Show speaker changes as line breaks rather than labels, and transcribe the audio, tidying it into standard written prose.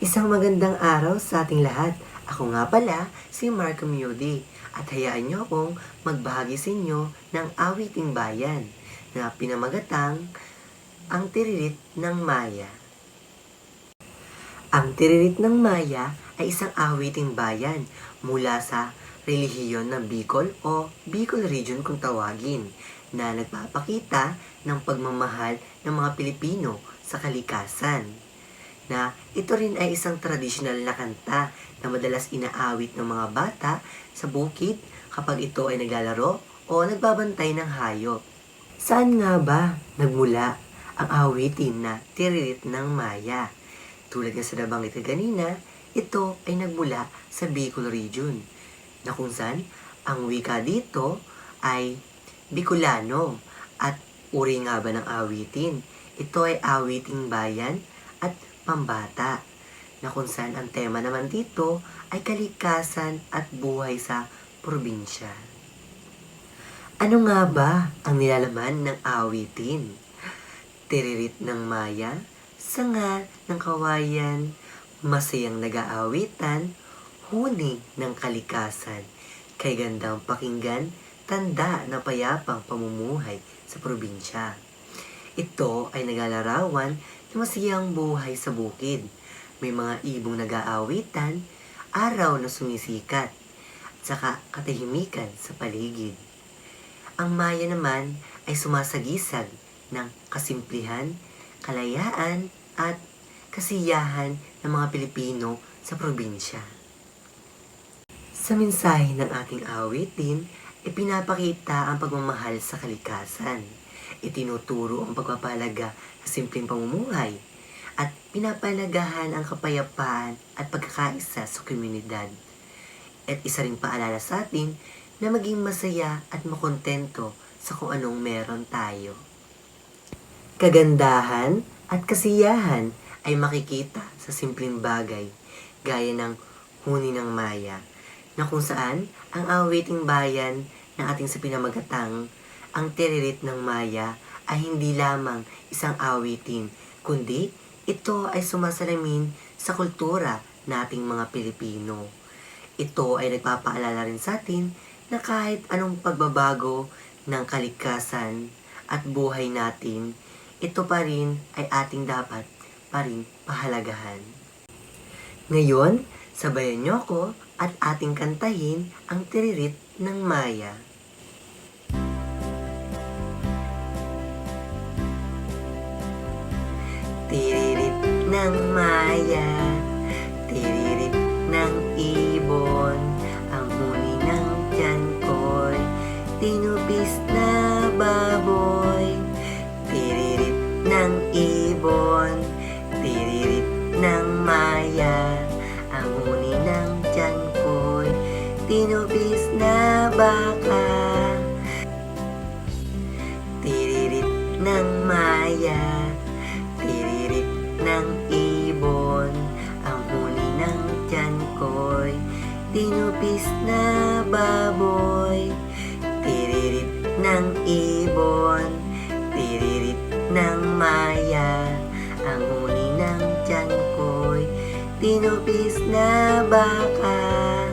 Isang magandang araw sa ating lahat. Ako nga pala si Marco Miudi at hayaan niyo akong magbahagi sa inyo ng awiting bayan na pinamagatang Ang Tiririt ng Maya. Ang Tiririt ng Maya ay isang awiting bayan mula sa relihiyon ng Bicol o Bicol Region kung tawagin na nagpapakita ng pagmamahal ng mga Pilipino sa kalikasan na ito rin ay isang tradisyonal na kanta na madalas inaawit ng mga bata sa bukid kapag ito ay naglalaro o nagbabantay ng hayop. Saan nga ba nagmula ang awitin na Tiririt ng Maya? Tulad nga sa nabanggit kanina, ito ay nagmula sa Bicol Region na kung saan ang wika dito ay Bicolano at uri nga ba ng awitin? Ito ay awiting bayan at pambata na kung saan ang tema naman dito ay kalikasan at buhay sa probinsya. Ano nga ba ang nilalaman ng awitin? Tiririt ng Maya, sanga ng kawayan, masayang nag-aawitan, huni ng kalikasan, kay gandang pakinggan, tanda na payapang pamumuhay sa probinsya. Ito ay naglalarawan na masayang buhay sa bukid. May mga ibong nag-aawitan, araw na sumisikat, at saka katahimikan sa paligid. Ang Maya naman ay sumasagisag ng kasimplihan, kalayaan, at kasiyahan ng mga Pilipino sa probinsya. Sa mensahe ng ating awitin, ipinapakita ang pagmamahal sa kalikasan. Itinuturo ang pagpapahalaga sa simpleng pamumuhay at pinapalagahan ang kapayapaan at pagkakaisa sa komunidad. At isa ring paalala sa atin na maging masaya at makontento sa kung anong meron tayo. Kagandahan at kasiyahan ay makikita sa simpleng bagay gaya ng huni ng Maya na kung saan ang awiting bayan na ating sa pinamagatang Ang Tiririt ng Maya ay hindi lamang isang awitin, kundi ito ay sumasalamin sa kultura nating mga Pilipino. Ito ay nagpapaalala rin sa atin na kahit anong pagbabago ng kalikasan at buhay natin, ito pa rin ay ating dapat pa rin pahalagahan. Ngayon, sabayan niyo ako at ating kantahin ang Tiririt ng Maya. Tiririt ng Maya, tiririt ng ibon, ang huni ng tiyan ko'y tinupis na baboy. Tiririt ng ibon, tiririt ng Maya, ang huni ng tiyan ko'y tinupis na baka. Tiririt ng Maya, tiririt ng ibon, ang huni ng tiyan ko'y tinupis na baboy. Tiririt ng ibon, tiririt ng Maya, ang huni ng tiyan ko'y tinupis na baka.